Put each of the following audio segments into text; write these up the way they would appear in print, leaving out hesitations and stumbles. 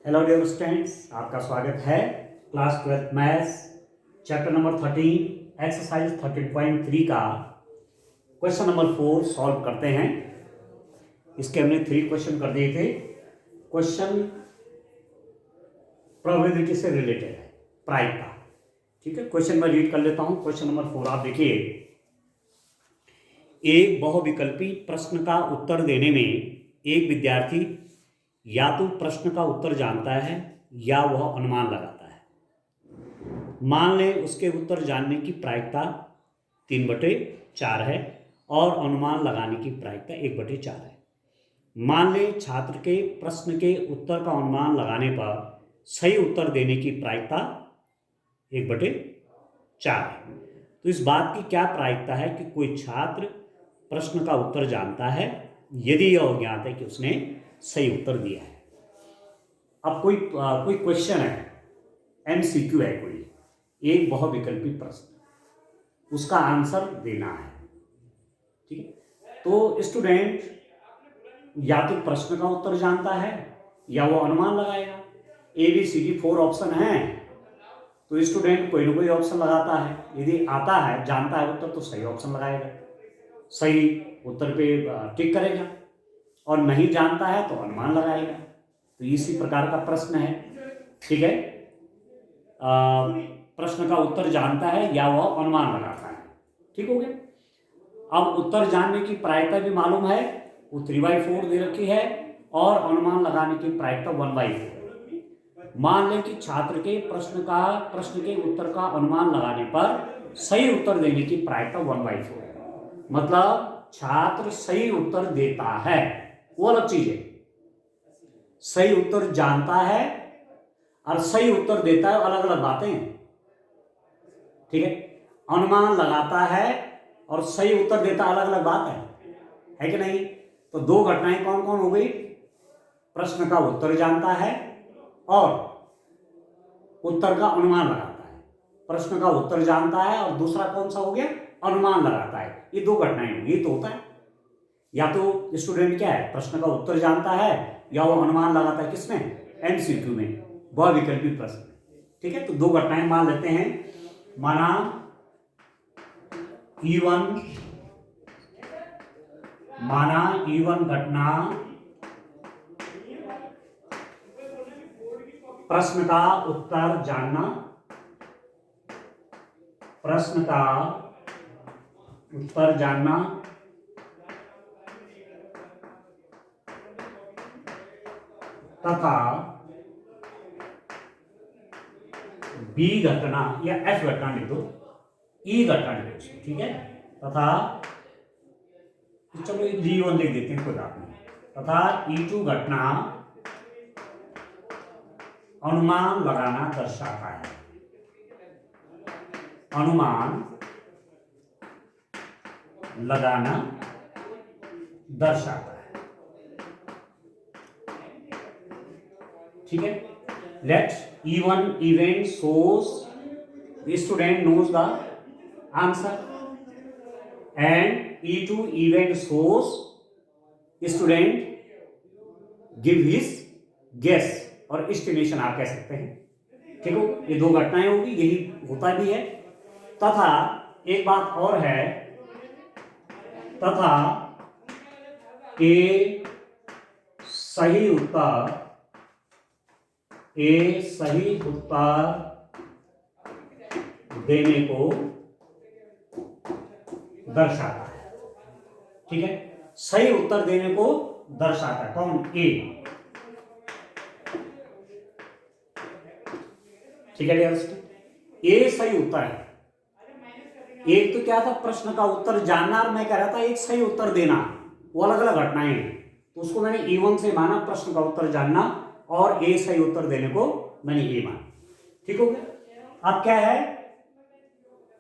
Hello dear students, आपका स्वागत है class 12 maths chapter number 13 exercise 13.3 का क्वेश्चन नंबर 4 सॉल्व करते हैं। इसके हमने 3 क्वेश्चन कर दिए थे। क्वेश्चन प्रोबेबिलिटी से रिलेटेड है, प्रायिकता। ठीक है, क्वेश्चन मैं रीड कर लेता हूं। क्वेश्चन नंबर 4 आप देखिए। एक बहुविकल्पी प्रश्न का उत्तर देने में एक विद्यार्थी या तो प्रश्न का उत्तर जानता है या वह अनुमान लगाता है। मान लें उसके उत्तर जानने की प्रायिकता 3/4 है और अनुमान लगाने की प्रायिकता 1/4 है। मान लें छात्र के प्रश्न के उत्तर का अनुमान लगाने पर सही उत्तर देने की प्रायिकता 1/4 है। तो इस बात की क्या प्रायिकता है कि कोई छात्र प्रश्न का उत्तर जानता है यदि यह ज्ञात है कि उसने सही उत्तर दिया है। अब कोई क्वेश्चन है, MCQ है, कोई एक बहुविकल्पी प्रश्न, उसका आंसर देना है। ठीक है, तो स्टूडेंट या तो प्रश्न का उत्तर जानता है या वो अनुमान लगाएगा। ABCD 4 ऑप्शन हैं, तो स्टूडेंट कोई ना कोई ऑप्शन लगाता है। यदि आता है, जानता है उत्तर, तो सही ऑप्शन लगाएगा, सही उत्तर पे टिक करेगा, और नहीं जानता है तो अनुमान लगाएगा। तो इसी प्रकार का प्रश्न है। ठीक है, प्रश्न का उत्तर जानता है या वह अनुमान लगाता है। ठीक हो गया। अब उत्तर जानने की प्रायिकता भी मालूम है, वो 3/4 दे रखी है, और अनुमान लगाने की प्रायिकता 1/4। मान लें कि छात्र के प्रश्न के उत्तर का अनुमान लगाने पर सही उत्तर देने की प्रायिकता 1/4 है। मतलब छात्र सही उत्तर देता है, वो अलग चीज है। सही उत्तर जानता है और सही उत्तर देता है, अलग अलग बातें हैं। ठीक है, अनुमान लगाता है और सही उत्तर देता, अलग अलग बात है कि नहीं? तो दो घटनाएं कौन कौन हो गई? प्रश्न का उत्तर जानता है और उत्तर का अनुमान लगाता है। प्रश्न का उत्तर जानता है और दूसरा कौन सा हो गया? अनुमान लगाता है। ये दो घटनाएं होंगी। ये तो होता है, या तो स्टूडेंट क्या है, प्रश्न का उत्तर जानता है या वो अनुमान लगाता है। किसमें? MCQ में, बहुविकल्पी प्रश्न। ठीक है, तो दो घटनाएं मान लेते हैं। माना E1 घटना प्रश्न का उत्तर जानना, प्रश्न का उत्तर जानना तथा B घटना या F घटना लिख दो, E घटना लिख दो। ठीक है, तथा चलो G1 लिख देते हैं, कोई बात नहीं। तथा E2 घटना अनुमान लगाना दर्शाता है। अनुमान लगाना दर्शाता है। ठीक है, late E1 event shows the student knows the answer and E2 event shows student give his guess और estimation आप कह सकते हैं। ठीक हो, ये दो घटनाएं होगी, यही होता भी है। तथा एक बात और है, तथा ए सही उत्तर देने को दर्शाता है। ठीक है, सही उत्तर देने को दर्शाता है। कौन? ए। ठीक है, ए सही उत्तर है। एक तो क्या था, प्रश्न का उत्तर जानना, और मैं कह रहा था एक सही उत्तर देना, वो अलग अलग घटनाएं हैं। तो उसको मैंने E1 से माना, प्रश्न का उत्तर जानना, और ए सही उत्तर देने को मैंने ए माना। ठीक हो गया। अब क्या है?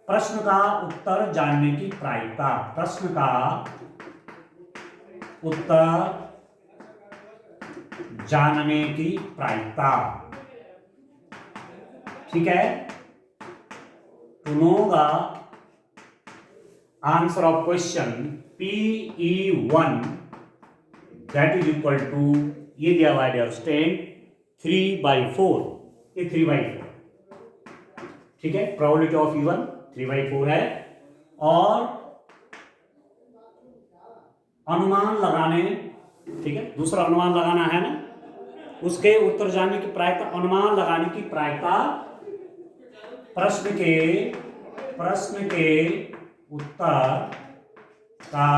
प्रश्न का उत्तर जानने की प्रायिकता, प्रश्न का उत्तर जानने की प्रायिकता। ठीक है, to know the answer of question PE1 that is equal to, ये दिया हुआ है डियर स्टूडेंट, 3/4, ये 3/4, ठीक है। प्रोबेबिलिटी ऑफ E1 3/4 है। और अनुमान लगाने, ठीक है, दूसरा अनुमान लगाना है ना, उसके उत्तर जानने की प्रायिकता, अनुमान लगाने की प्रायिकता प्रश्न के उत्तर का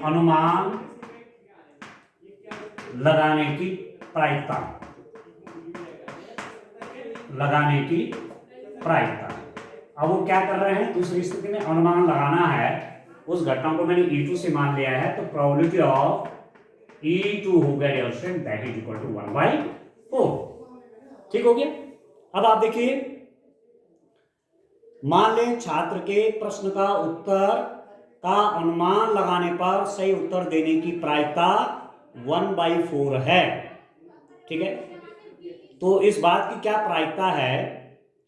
अनुमान लगाने की प्रायिकता, अब वो क्या कर रहे हैं, दूसरी स्थिति में अनुमान लगाना है, उस घटना को मैंने E2 से मान लिया है, तो प्रोबेबिलिटी ऑफ E2 हो गया दैट इज इक्वल टू 1/4, ठीक हो गया। अब आप देखिए, मान लें छात्र के प्रश्न का उत्तर का अनुमान लगाने पर सही उत्तर देने की प्रायिकता 1/4 है, ठीक है। तो इस बात की क्या प्रायिकता है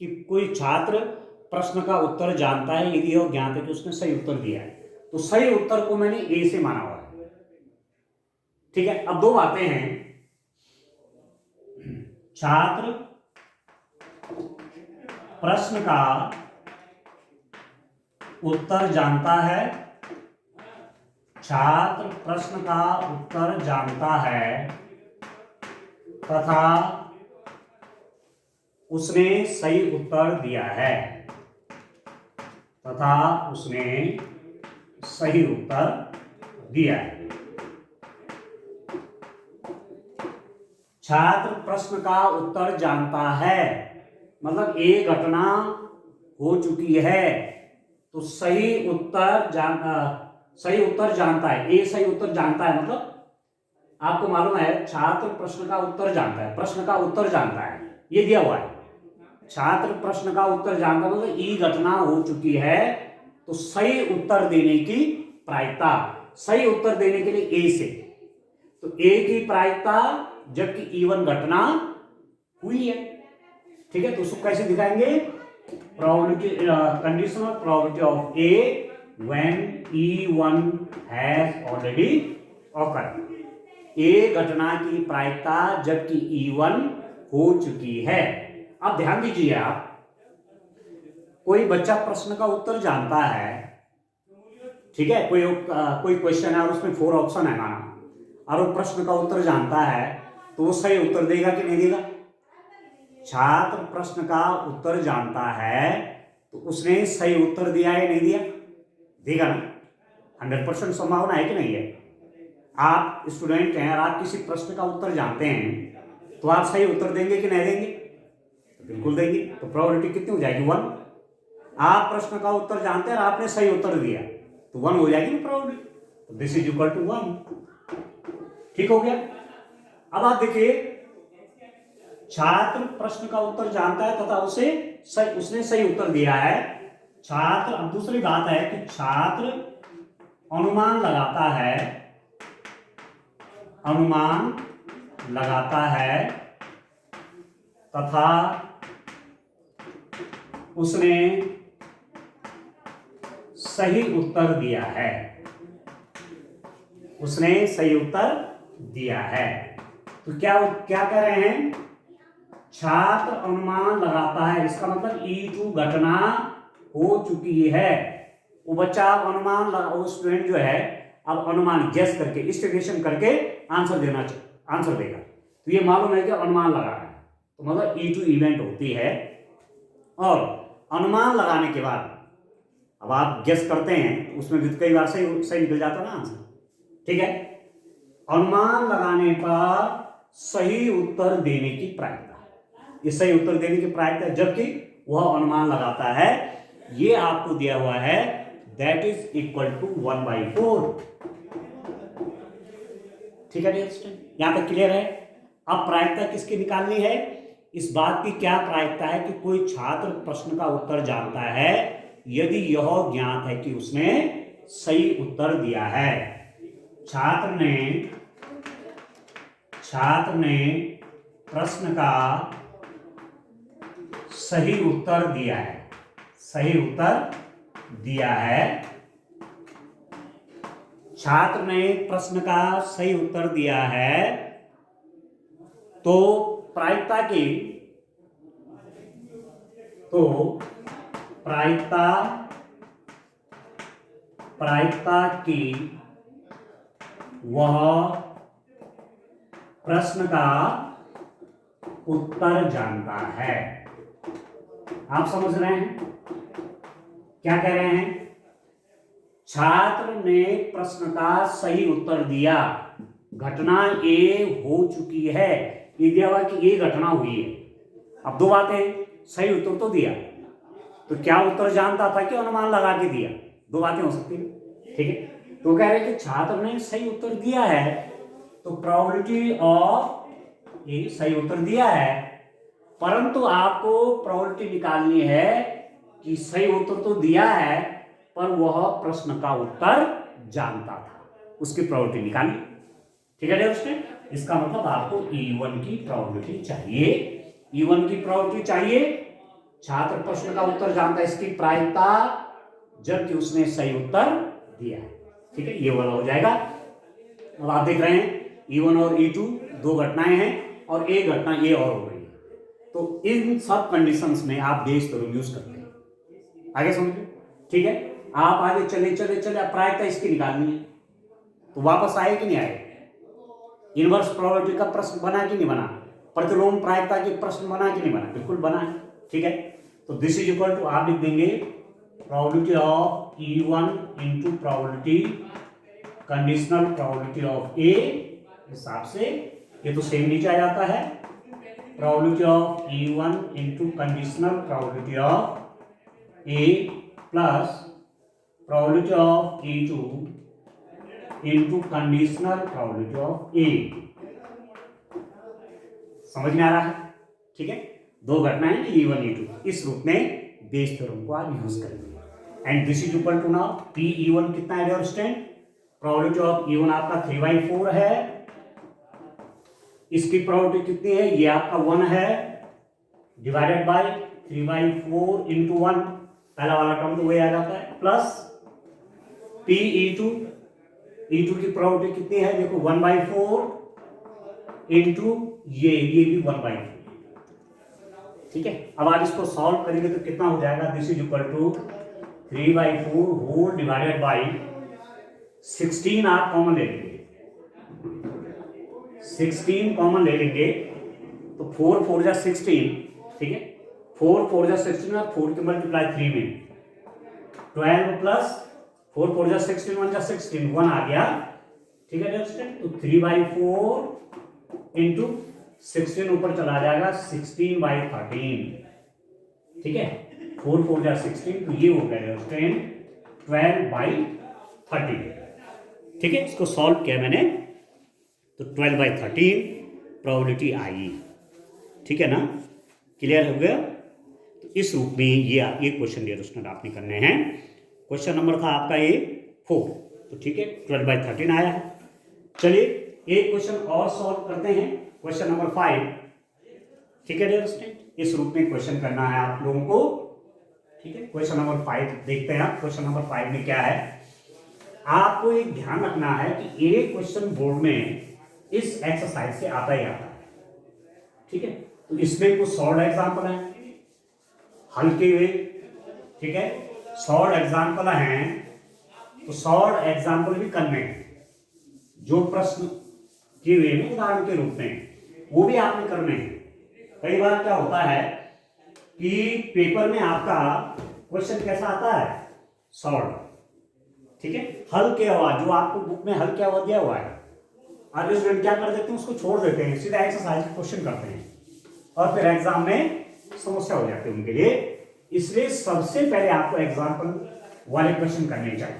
कि कोई छात्र प्रश्न का उत्तर जानता है, यदि यह ज्ञात है कि उसने सही उत्तर दिया है, तो सही उत्तर को मैंने ए से माना हुआ है, ठीक है। अब दो बातें हैं, छात्र प्रश्न का उत्तर जानता है, छात्र प्रश्न का उत्तर जानता है तथा उसने सही उत्तर दिया है, छात्र प्रश्न का उत्तर जानता है, मतलब एक घटना हो चुकी है, तो सही उत्तर जानता है, ए सही उत्तर जानता है, मतलब आपको मालूम है छात्र प्रश्न का उत्तर जानता है, ये दिया हुआ है, छात्र प्रश्न का उत्तर जानता है, मतलब ई घटना हो चुकी है, तो सही उत्तर देने की प्रायिकता, सही उत्तर देने के लिए ए से, तो ए की प्रायिकता जबकि E1 घटना हुई है, ठीक है। तो उसको कैसे दिखाएंगे, probability, conditional probability of A when E1 has already occurred, A घटना की प्रायिकता जबकि E1 हो चुकी है। अब ध्यान दीजिए, आप कोई बच्चा प्रश्न का उत्तर जानता है, ठीक है, कोई क्वेश्चन है और उसमें 4 ऑप्शन है माना, और वो प्रश्न का उत्तर जानता है, तो वो सही उत्तर देगा कि नहीं देगा। छात्र प्रश्न का उत्तर जानता है, तो उसने सही उत्तर दिया है नहीं दिया, देगा ना, 100% संभावना है कि नहीं है। आप स्टूडेंट हैं और आप किसी प्रश्न का उत्तर जानते हैं, तो आप सही उत्तर देंगे कि नहीं देंगे, तो बिल्कुल देंगे। तो प्रोबेबिलिटी कितनी हो जाएगी, 1। आप प्रश्न का उत्तर जानते हैं और आपने सही उत्तर दिया, तो 1 हो जाएगी प्रोबेबिलिटी, तो दिस इज इक्वल टू 1, ठीक हो गया। अब आप देखिए, छात्र प्रश्न का उत्तर जानता है तथा उसने सही उत्तर दिया है, छात्र, अब दूसरी बात है कि छात्र अनुमान लगाता है तथा उसने सही उत्तर दिया है, तो क्या कह रहे हैं, छात्र अनुमान लगाता है, इसका मतलब E2 घटना हो चुकी है। वो बच्चा अब वो स्टूडेंट जो है अब अनुमान गेस करके, एस्टिमेशन करके आंसर देगा, तो ये मालूम है कि अनुमान लगा रहा है, तो मतलब E2 इवेंट होती है। और अनुमान लगाने के बाद अब आप गेस करते हैं, उसमें भी कई बार सही निकल जाता ना आंसर, ठीक है। अनुमान लगाने पर सही उत्तर देने की प्रायिकता, ये सही उत्तर देने की प्रायिकता जबकि वह अनुमान लगाता है, ये आपको दिया हुआ है, दैट इज इक्वल टू 1/4, ठीक है। यहां तक क्लियर है। अब प्रायिकता किसकी निकालनी है, इस बात की क्या प्रायिकता है कि कोई छात्र प्रश्न का उत्तर जानता है यदि यह ज्ञात है कि उसने सही उत्तर दिया है। छात्र ने प्रश्न का सही उत्तर दिया है, छात्र ने प्रश्न का सही उत्तर दिया है तो प्रायिकता की वह प्रश्न का उत्तर जानता है। आप समझ रहे हैं क्या कह रहे हैं? छात्र ने प्रश्न का सही उत्तर दिया, घटना ए हो चुकी है, ये दिया हुआ कि ये घटना हुई है। अब दो बातें, सही उत्तर तो दिया, तो क्या उत्तर जानता था कि अनुमान लगा के दिया? दो बातें हो सकती है, ठीक है। तो कह रहे कि छात्र ने सही उत्तर दिया है, तो प्रोबेबिलिटी ऑफ ये सही उत्तर दिया है, परंतु आपको प्रोबेबिलिटी निकालनी है कि सही उत्तर तो दिया है पर वह प्रश्न का उत्तर जानता था, उसकी प्रोबेबिलिटी निकालनी। ठीक है दोस्तों, इसका मतलब आपको E1 की प्रोबेबिलिटी चाहिए। E1 की प्रोबेबिलिटी चाहिए, छात्र प्रश्न का उत्तर जानता है, इसकी प्रायिकता जबकि उसने सही उत्तर दिया है। ठीक है, ये वाला हो जाएगा। अब आप देख रहे हैं E1 और E2 दो घटनाएं हैं और एक घटना ये और हो गई है, तो इन सब कंडीशंस में आप बेस थ्योरम यूज करते हैं। आगे समझिए, ठीक है। आप आगे चले चले चले, प्रायिकता इसकी निकालनी है, तो वापस आए कि नहीं आए? इनवर्स प्रोबेबिलिटी का प्रश्न बना कि नहीं बना? प्रतिलोम प्रायिकता के प्रश्न बना कि नहीं बना? बिल्कुल बना है। ठीक है, तो दिस इज इक्वल टू आप लिख देंगे probability of E1 into probability conditional probability of A, हिसाब से ये तो सेम नीचे आ जाता है, probability of E1 into conditional probability of A plus probability of E2 into conditional probability of A. समझ में आ रहा है? ठीक है, दो घटनाएं E1 E2, इस रूप में बेस थ्योरम को आप यूज करेंगे। And this is equal to now P(E1) कितना है dear student? Probability of E1 आपका 3/4 है, इसकी प्रोबेबिलिटी कितनी है? ये आपका 1 है, डिवाइडेड बाय 3/4 इंटू 1, पहला वाला टर्म तो वही आ जाता है, प्लस P(E2) की प्रोबेबिलिटी कितनी है? देखो 1/4 इंटू ये भी 1/4। ठीक है, अब आप इसको सॉल्व करेंगे तो कितना हो जाएगा? This is equal to 3/4 whole divided by 16, आप कॉमन ले लेंगे, 16 कॉमन ले लेंगे तो 4 4 जा 16, ठीक है, 4 4 जा 16 और 4 के मल्टीप्लाई 3 में 12 प्लस 4 4 जा 16, 1 जा 16, 1 आ गया। ठीक है दोस्तों, तो 3/4 इंटू 16 ऊपर चला जाएगा 16/13। ठीक है, 4 4 जा 16, तो ये हो गया 12/13। ठीक है, इसको सॉल्व किया मैंने तो 12/13 प्रोबेबिलिटी आई। ठीक है ना, क्लियर हो गया? तो इस रूप में ये क्वेश्चन डियर स्टूडेंट आपने करने हैं। क्वेश्चन नंबर था आपका ये 4, तो ठीक है 12/13 आया है। चलिए एक क्वेश्चन और सॉल्व करते हैं, क्वेश्चन नंबर 5। ठीक है डियर स्टूडेंट, इस रूप में क्वेश्चन करना है आप लोगों को। ठीक है, क्वेश्चन नंबर 5 देखते हैं आप। क्वेश्चन नंबर 5 में क्या है, आपको एक ध्यान रखना है कि एक क्वेश्चन बोर्ड में इस एक्सरसाइज से आता ही आता है। ठीक है, तो इसमें कुछ शॉर्ट एग्जाम्पल है, हल्के हुए, ठीक है, शॉर्ट एग्जाम्पल हैं, तो शॉर्ट एग्जाम्पल भी करने हैं। जो प्रश्न किए हुए हैं उदाहरण के रूप में, वो भी आपने करने हैं। कई बार क्या होता है कि पेपर में आपका क्वेश्चन कैसा आता है? शॉर्ट, ठीक है, हल किया हुआ, जो आपको बुक में हल किया हुआ दिया हुआ है, आगे स्टूडेंट क्या कर देते हैं, उसको छोड़ देते हैं, सीधा एक्सरसाइज क्वेश्चन करते हैं और फिर एग्जाम में समस्या हो जाती है उनके लिए। इसलिए सबसे पहले आपको एग्जाम्पल वाले क्वेश्चन करने चाहिए।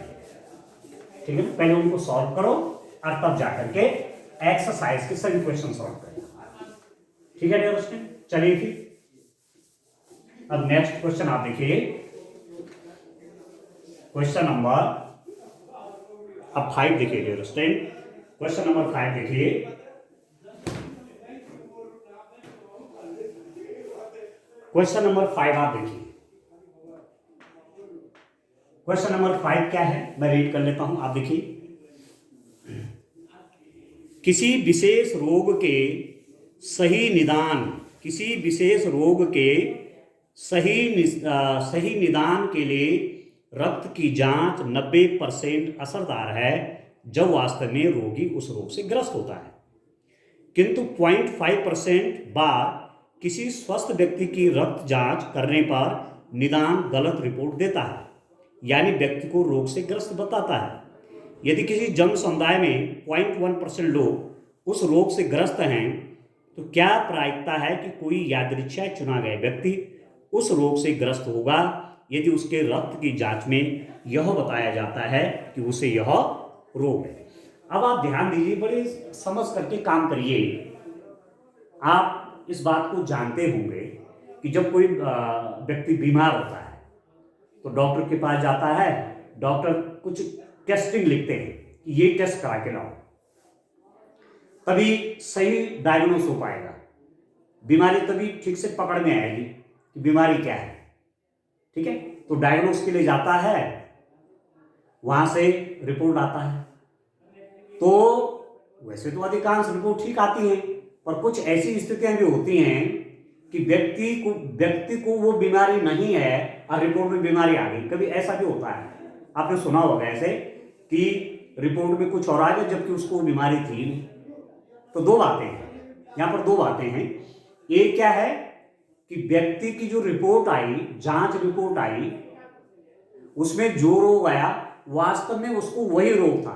ठीक है, पहले उनको सॉल्व करो और तब जाकर के एक्सरसाइज के सभी क्वेश्चन सॉल्व करें। ठीक है डियर स्टूडेंट, चलिए फिर अब नेक्स्ट क्वेश्चन आप देखिए, क्वेश्चन नंबर अब 5 देखिए डियर स्टूडेंट, क्वेश्चन नंबर 5 देखिए। क्वेश्चन नंबर 5 आप देखिए, क्वेश्चन नंबर 5 क्या है, मैं रीड कर लेता हूं, आप देखिए। किसी विशेष रोग के सही निदान, किसी विशेष रोग के सही निदान के लिए रक्त की जांच 90% असरदार है जब वास्तव में रोगी उस रोग से ग्रस्त होता है, किंतु 0.5% बार किसी स्वस्थ व्यक्ति की रक्त जांच करने पर निदान गलत रिपोर्ट देता है, यानी व्यक्ति को रोग से ग्रस्त बताता है। यदि किसी जन समुदाय में 0.1% लोग उस रोग से ग्रस्त हैं, तो क्या प्रायिकता है कि कोई यादृच्छा चुना गया व्यक्ति उस रोग से ग्रस्त होगा यदि उसके रक्त की जांच में यह बताया जाता है कि उसे यह रोग है। अब आप ध्यान दीजिए, बड़े समझ करके काम करिए। आप इस बात को जानते होंगे कि जब कोई व्यक्ति बीमार होता है तो डॉक्टर के पास जाता है, डॉक्टर कुछ टेस्टिंग लिखते हैं कि ये टेस्ट करा के लाओ, तभी सही डायग्नोस हो पाएगा, बीमारी तभी ठीक से पकड़ में आएगी कि बीमारी क्या है। ठीक है, तो डायग्नोस के लिए जाता है, वहां से रिपोर्ट आता है, तो वैसे तो अधिकांश रिपोर्ट ठीक आती है, पर कुछ ऐसी स्थितियां भी होती हैं कि व्यक्ति को वो बीमारी नहीं है और रिपोर्ट में बीमारी आ गई। कभी ऐसा भी होता है, आपने सुना होगा ऐसे कि रिपोर्ट में कुछ और आ गया जबकि उसको बीमारी थी नहीं। तो दो बातें हैं यहाँ पर, दो बातें हैं। एक क्या है कि व्यक्ति की जो रिपोर्ट आई, जांच रिपोर्ट आई, उसमें जो रोग आया वास्तव में उसको वही रोग था,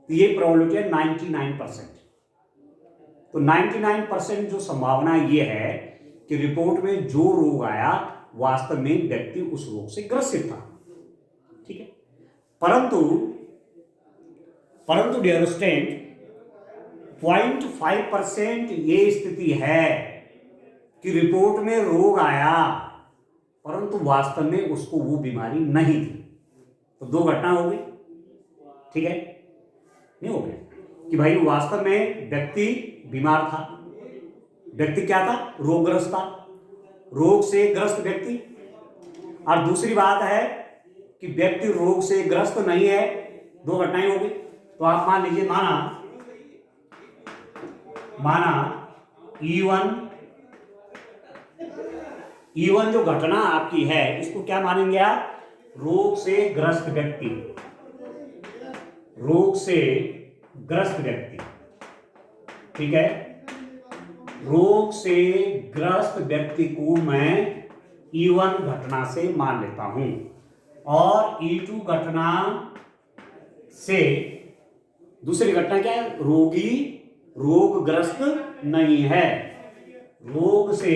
तो ये प्रोबेबिलिटी है 99%। तो 99% जो संभावना ये है कि रिपोर्ट में जो रोग आया वास्तव में व्यक्ति उस रोग से ग्रसित था। ठीक है, परंतु डियर स्टूडेंट, 0.5% ये स्थिति है कि रिपोर्ट में रोग आया परंतु वास्तव में उसको वो बीमारी नहीं थी। तो दो घटना हो गई। ठीक है, नहीं हो गया कि भाई वास्तव में व्यक्ति बीमार था, व्यक्ति क्या था, रोगग्रस्त था, रोग से ग्रस्त व्यक्ति। और दूसरी बात है कि व्यक्ति रोग से ग्रस्त नहीं है, दो घटनाएं हो गई। तो आप मान लीजिए, माना E1 जो घटना आपकी है, इसको क्या मानेंगे आप, रोग से ग्रस्त व्यक्ति, रोग से ग्रस्त व्यक्ति। ठीक है, रोग से ग्रस्त व्यक्ति को मैं E1 घटना से मान लेता हूं और E2 घटना से दूसरी घटना क्या है, रोगी रोगग्रस्त नहीं है, रोग से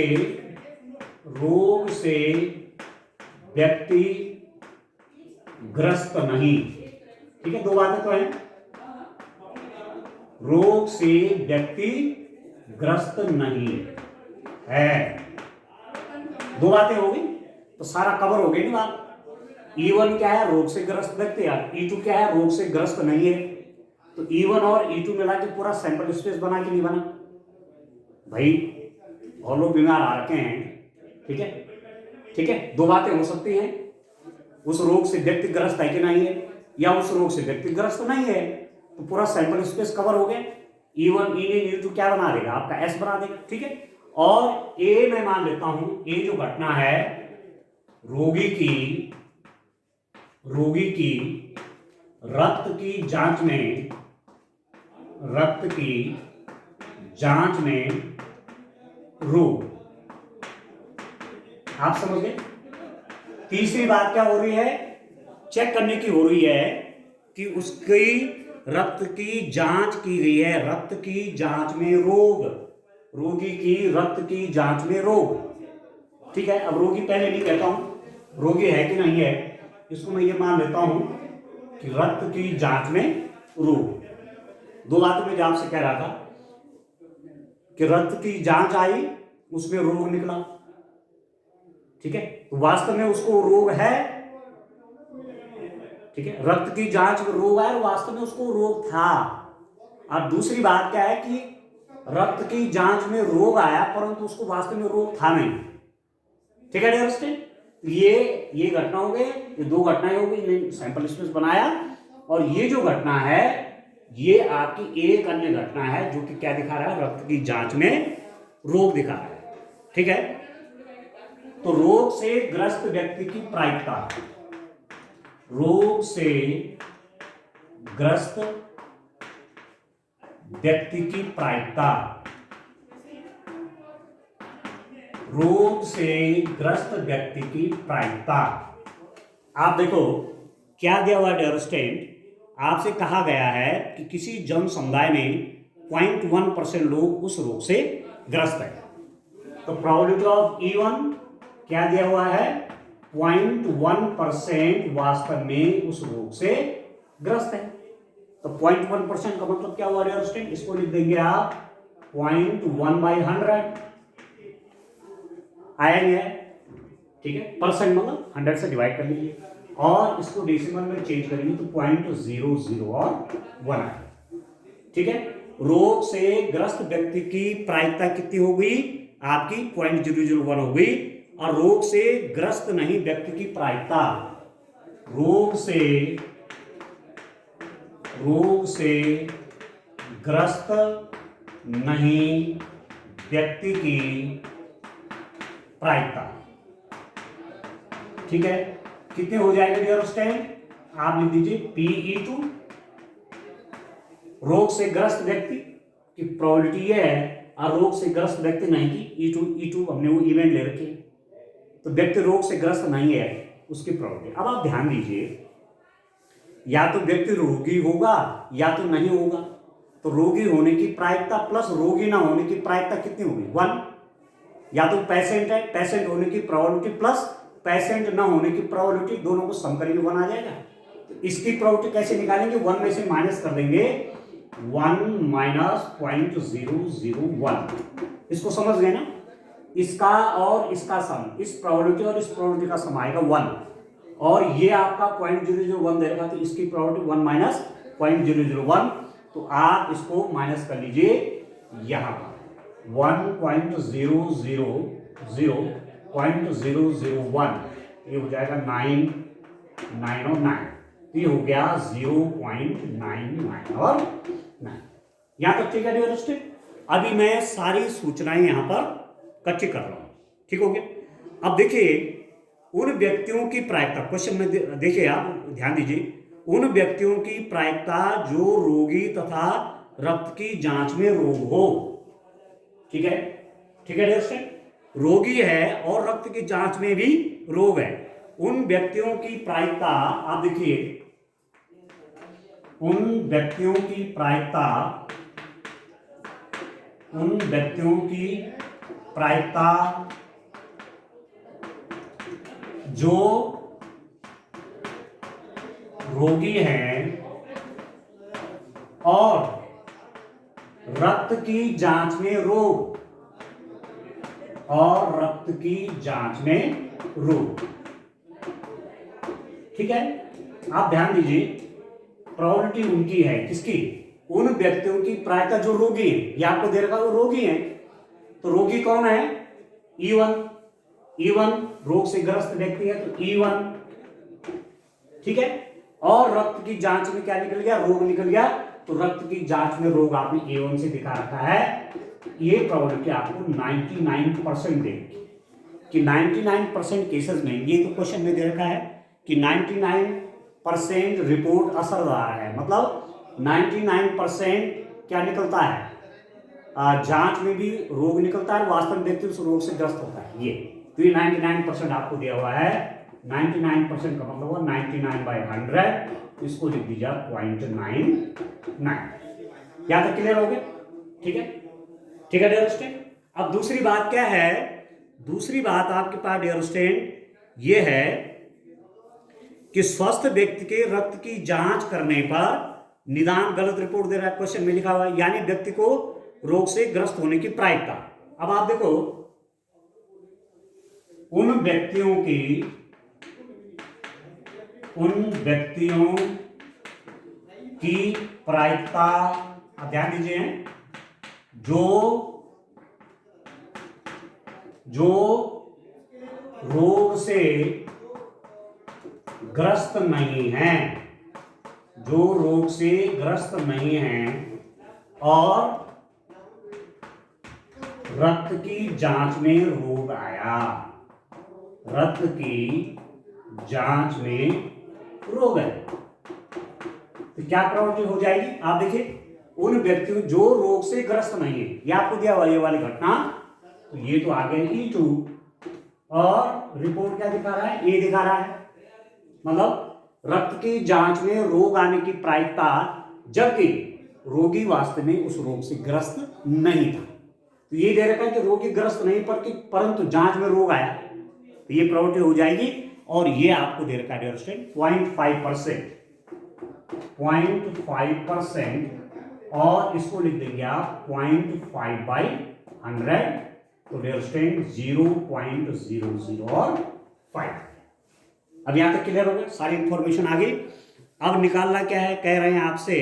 व्यक्ति ग्रस्त नहीं। ठीक है, दो बातें तो हैं, रोग से व्यक्ति ग्रस्त नहीं है, दो बातें हो गई, तो सारा कवर हो गई ना बात। E1 क्या है, रोग से ग्रस्त व्यक्ति, E2 क्या है, रोग से ग्रस्त नहीं है। तो E1 और E2 मिला के पूरा सैंपल स्पेस बना कि नहीं बना भाई, और लोग बीमार आ रखे हैं। ठीक है, ठीक है, दो बातें हो सकती हैं, उस रोग से व्यक्ति ग्रस्त है कि नहीं है, या उस रोग से व्यक्ति ग्रस्त नहीं है, तो पूरा सैंपल स्पेस कवर हो गया। E1 E2 क्या बना देगा, आपका S बना देगा। ठीक है, और A मैं मान लेता हूं, A जो घटना है रोगी की रक्त की जांच में रोग, आप समझ गए। तीसरी बात क्या हो रही है, चेक करने की हो रही है कि उसकी रक्त की जांच की गई है, रक्त की जांच में रोग, रोगी की रक्त की जांच में रोग। ठीक है, अब रोगी पहले नहीं कहता हूं रोगी है कि नहीं है, इसको मैं ये मान लेता हूं कि रक्त की जांच में रोग। दो बातें मैं आपसे कह रहा था कि रक्त की जांच आई, उसमें रोग निकला। ठीक है, तो वास्तव में उसको रोग है। ठीक है, रक्त की जांच में रोग आया, वास्तव में उसको रोग था। और दूसरी बात क्या है कि रक्त की जांच में रोग आया परंतु उसको वास्तव में रोग था नहीं। ठीक है डियर, ये घटना हो गई, ये दो घटनाएं हो गई, सैंपल स्पेस बनाया। और ये जो घटना है ये आपकी एक अन्य घटना है जो कि क्या दिखा रहा है, रक्त की जांच में रोग दिखा रहा है। ठीक है, तो रोग से ग्रस्त व्यक्ति की प्रायिकता, रोग से ग्रस्त व्यक्ति की प्रायिकता, रोग से ग्रस्त व्यक्ति की प्रायिकता। आप देखो क्या दिया हुआ डियर स्टूडेंट, आपसे कहा गया है कि किसी जन समुदाय में 0.1% लोग उस रोग से ग्रस्त है। तो प्रोबेबिलिटी ऑफ E1 क्या दिया हुआ है, 0.1% वास्तव में उस रोग से ग्रस्त है। तो 0.1% का मतलब क्या हुआ डियर स्टूडेंट, इसको लिख देंगे आप 0.1/100, आया नहीं है, ठीक है, परसेंट मतलब 100 से डिवाइड कर लीजिए और इसको डेसिमल में चेंज करेंगे तो 0.00 और 1 आएगा। ठीक है, रोग से ग्रस्त व्यक्ति की प्रायिकता कितनी हो गई आपकी, 0.001 हो गई। और रोग से ग्रस्त नहीं व्यक्ति की प्रायिकता, रोग से ग्रस्त नहीं व्यक्ति की प्रायिकता, ठीक है, कितने हो जाएगा डियर स्टूडेंट, आप लिख दीजिए PE2, रोग से ग्रस्त व्यक्ति की प्रोबेबिलिटी ये है और रोग से ग्रस्त व्यक्ति नहीं की E2 हमने वो इवेंट ले रखे, तो व्यक्ति रोग से ग्रस्त नहीं है उसकी प्रोबेबिलिटी। अब आप ध्यान दीजिए, या तो व्यक्ति रोगी होगा या तो नहीं होगा, तो रोगी होने की प्रायिकता प्लस रोगी ना होने की प्रायिकता कितनी होगी, 1। या तो पेशेंट है, पेशेंट होने की प्रोबेबिलिटी प्लस पेशेंट ना होने की प्रोबेबिलिटी, दोनों को सम करेंगे 1 आ जाएगा। तो इसकी प्रोबेबिलिटी कैसे निकालेंगे, 1 में से माइनस कर देंगे, 1 माइनस 0.001। इसको समझ गए ना, इसका और इसका सम, इस प्रोबेबिलिटी और इस प्रोबेबिलिटी का सम आएगा 1 और ये आपका 0.001 दे रखा, तो इसकी प्रोबेबिलिटी 1 माइनस 0.001। तो आप इसको माइनस कर लीजिए यहां पर 1.000.001, ये हो जाएगा 9 और 9, तो ये हो गया 0.99 और 9। यहां तक ठीक है डियर स्टूडेंट। अभी मैं सारी सूचनाएं यहां पर कच्ची कर रहा हूं, ठीक हो गया। अब देखिए उन व्यक्तियों की प्रायिकता, क्वेश्चन में देखिए आप ध्यान दीजिए, उन व्यक्तियों की प्रायिकता जो रोगी तथा रक्त की जांच में रोग हो, ठीक है, ठीक है दोस्तों, रोगी है और रक्त की जांच में भी रोग है, उन व्यक्तियों की प्रायिकता आप देखिए, उन व्यक्तियों की प्रायिकता जो रोगी हैं और रक्त की जांच में रोग, ठीक है। आप ध्यान दीजिए, प्रोबेबिलिटी उनकी है, किसकी, उन व्यक्तियों की प्रायिकता जो रोगी है, ये आपको दे रखा वो रोगी है, तो रोगी कौन है, E1 रोग से ग्रस्त व्यक्ति है, तो E1, ठीक है। और रक्त की जांच में क्या निकल गया, रोग निकल गया, तो रक्त की जांच में रोग आपने A1 से दिखा रखा है। ये प्रोबेबिलिटी आपको 99% देगी कि 99% केसेस में, ये तो क्वेश्चन में दे रखा है कि 99% रिपोर्ट असरदार है, मतलब 99% क्या निकलता है, जांच में भी रोग निकलता है, वास्तव में व्यक्ति उस रोग से ग्रस्त होता है, ये तो ये 99% आपको दिया हुआ है। 99% का मतलब हुआ 99/100, इसको लिख दीजिए 0.99। यहां तक क्लियर हो गया, ठीक है, ठीक है डियर स्टूडेंट। अब दूसरी बात क्या है, दूसरी बात आपके पास डियर स्टूडेंट ये है कि स्वस्थ व्यक्ति के रक्त की जांच करने पर निदान गलत रिपोर्ट दे रहा है, क्वेश्चन में लिखा हुआ है, यानी व्यक्ति को रोग से ग्रस्त होने की प्रायिकता। अब आप देखो उन व्यक्तियों की प्रायिकता, ध्यान दीजिए, जो रोग से ग्रस्त नहीं है, जो रोग से ग्रस्त नहीं हैं और रक्त की जांच में रोग आया, रक्त की जांच में रोग है, तो क्या प्रॉपर्टी हो जाएगी? आप देखिए, उन व्यक्तियों जो रोग से ग्रस्त नहीं है, ये आपको दिया हुआ ये वाली घटना, तो ये तो आ गया E2 और रिपोर्ट क्या दिखा रहा है? ए दिखा रहा है, मतलब रक्त की जांच में रोग आने की प्रायिकता, जबकि रोगी वास्तव में उस रोग से ग्रस्त नहीं था। तो ये दे रखा है कि रोगी ग्रस्त नहीं परंतु जांच में रोग आया, तो ये प्रॉपर्टी हो जाएगी। और ये आपको दे रखा है 0.5%, 0.5%, और इसको लिख देंगे आप 0.5/100, तो 0.005। अब यहां तक क्लियर हो गया, सारी इंफॉर्मेशन आ गई। अब निकालना क्या है, कह रहे हैं आपसे,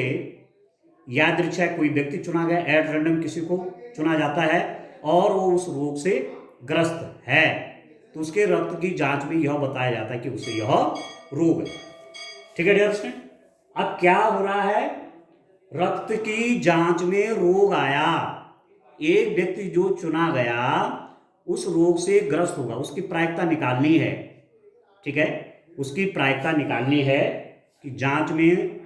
यादृच्छिक कोई व्यक्ति चुना गया, एट रैंडम किसी को चुना जाता है और वो उस रोग से ग्रस्त है, तो उसके रक्त की जांच में यह बताया जाता है कि उसे यह रोग है। ठीक है डियर स्टूडेंट, अब क्या हो रहा है, रक्त की जांच में रोग आया, एक व्यक्ति जो चुना गया उस रोग से ग्रस्त होगा, उसकी प्रायिकता निकालनी है। ठीक है, उसकी प्रायिकता निकालनी है कि जांच में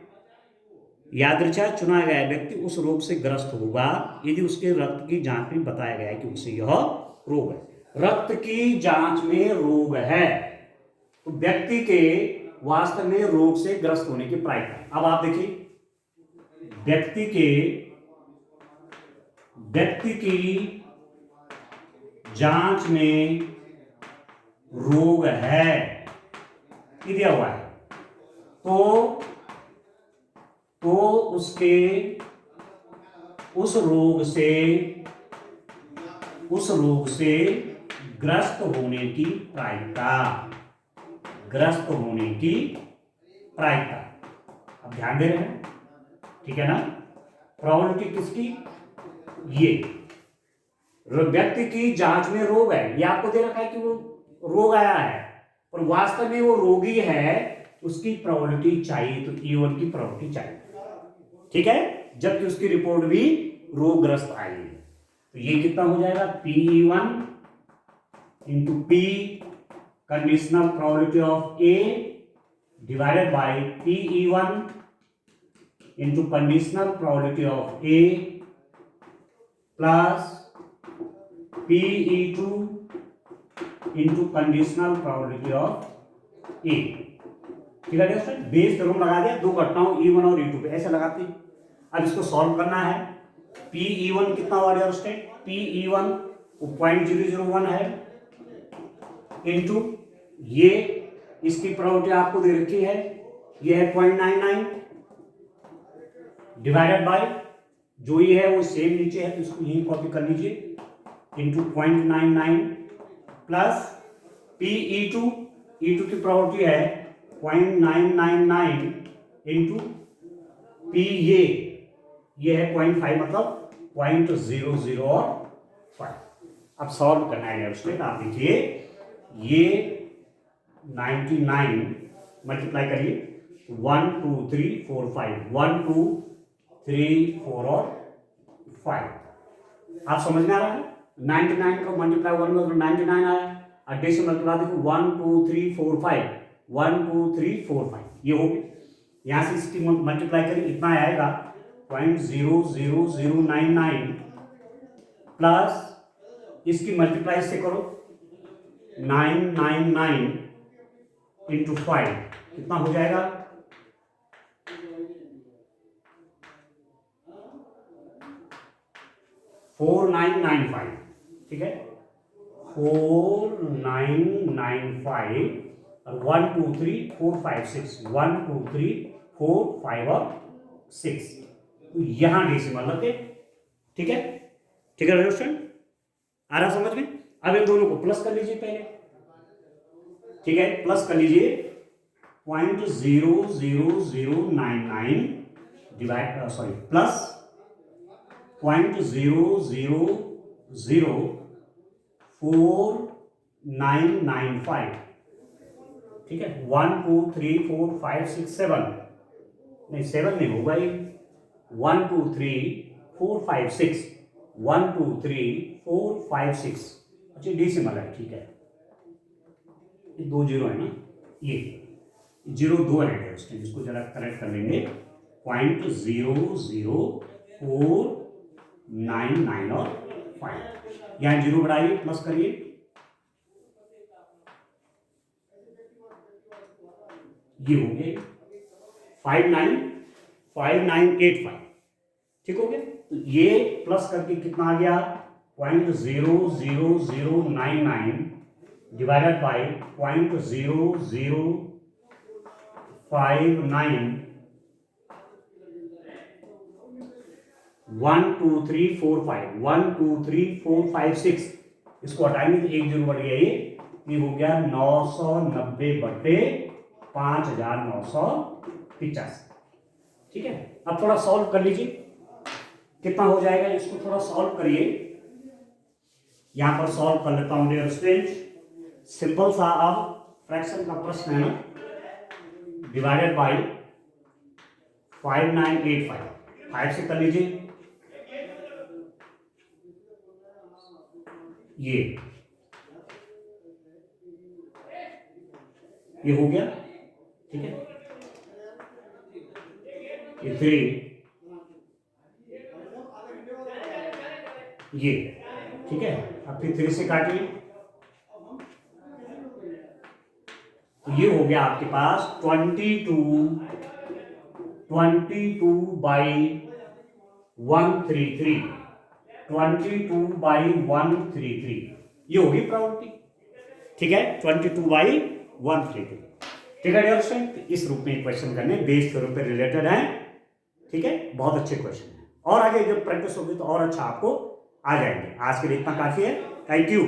यादृच्छिक चुना गया व्यक्ति उस रोग से ग्रस्त होगा यदि उसके रक्त की जांच में बताया गया है कि उसे यह रोग है। रक्त की जांच में रोग है, तो व्यक्ति के वास्तव में रोग से ग्रस्त होने की प्रायिकता। अब आप देखिए, व्यक्ति की जांच में रोग है, ये दिया हुआ है, तो उसके उस रोग से ग्रस्त होने की प्रायिकता, अब ध्यान दे रहे हैं, ठीक है ना? प्रोबेबिलिटी किसकी? ये व्यक्ति की जांच में रोग है, ये आपको दे रखा है कि वो रोग आया है और वास्तव में वो रोगी है, उसकी प्रोबेबिलिटी चाहिए, तो E1 की प्रोबेबिलिटी चाहिए। ठीक है, जबकि उसकी रिपोर्ट भी रोगग्रस्त आई है, तो ये कितना हो जाएगा? PE1 into P conditional probability of A divided by PE1 into conditional probability of A plus PE2 into conditional probability of A। ठीक है दोस्तों, बेस थ्योरम लगा दिया, दो घटनाओं E1 और E2 पे, ऐसे लगाते हैं। अब इसको सॉल्व करना है। PE1 कितना हुआ डियर स्टूडेंट? PE1 0.001 है इंटू ये, इसकी प्रोबेबिलिटी आपको दे रखी है, ये है 0.99 डिवाइडेड बाय जो ये है वो सेम नीचे है तो इसको यही कॉपी कर लीजिए, इंटू 0.99 प्लस PE2 की प्रोबेबिलिटी है 0.999 इंटू P, ये है 0.5, मतलब 0.005। अब सॉल्व करना है स्टूडेंट, आप देखिए ये 99 मल्टीप्लाई करिए, 1 2 3 4 5, 1 2 3 4 और 5। आप समझ में आ रहा है? 99 को मल्टीप्लाई 1 में 99 आया, और डेसिमल मल्टीप्लाई देखो 1 2 3 4 5, 1 2 3 4 5, ये हो गया। यहां से इसकी मल्टीप्लाई करिए, इतना आएगा 0.00099 प्लस इसकी मल्टीप्लाई से करो 999 इंटू 5, कितना हो जाएगा? 4995। ठीक है, 4995 और 1 2 3 4 5 6, 1 2 3 4 5 और 6, तो यहां डेसिमल लगे। ठीक है, ठीक है स्टूडेंट, आ रहा समझ में? अब इन दोनों को प्लस कर लीजिए पहले। ठीक है, प्लस कर लीजिए 0.00099 डिवाइड प्लस 0.004,995। ठीक है, 1 2 3 4 5 6 7, नहीं 7 नहीं होगा ये, 1 2 3 4 5 6, 1 2 3 4 5 6, अच्छा डेसिमल है, ठीक है, ये 2 जीरो है ना, ये 0 2 है उसके, जिसको जरा करेक्ट कर लेंगे, 0.00499 और 5, यहाँ 0 बढ़ाइए प्लस करिए, ये हो गया 5985, ठीक हो गया। तो ये प्लस करके कितना आ गया, 0.00099 डिवाइडेड बाई 0.0059, 1 2 3 4 5, 1 2 3 4 5 6, इसको हटाएंगे तो 1 जीरो बढ़ गया, ये हो गया 990/5985, ठीक है। अब थोड़ा सॉल्व कर लीजिए, कितना हो जाएगा, इसको थोड़ा सॉल्व करिए, यहां पर सॉल्व कर लेता हूं डियर स्टूडेंट, सिंपल सा अब फ्रैक्शन का प्रश्न है ना, डिवाइडेड बाय 5985, 5 से कर लीजिए, ये हो गया, ठीक है, ये 3, ये ठीक है, अब फिर 3 से काटिए, तो ये हो गया आपके पास 22/133, 22/133, ये होगी प्रॉपर्टी, ठीक है, 22/133, ठीक है डियर स्टूडेंट। इस रूप में क्वेश्चन करने बेस थ्योरम पे रिलेटेड है, ठीक है, बहुत अच्छे क्वेश्चन है, और आगे जब प्रैक्टिस होगी तो और अच्छा आपको आ जाएंगे। आज के लिए इतना काफी है, थैंक यू।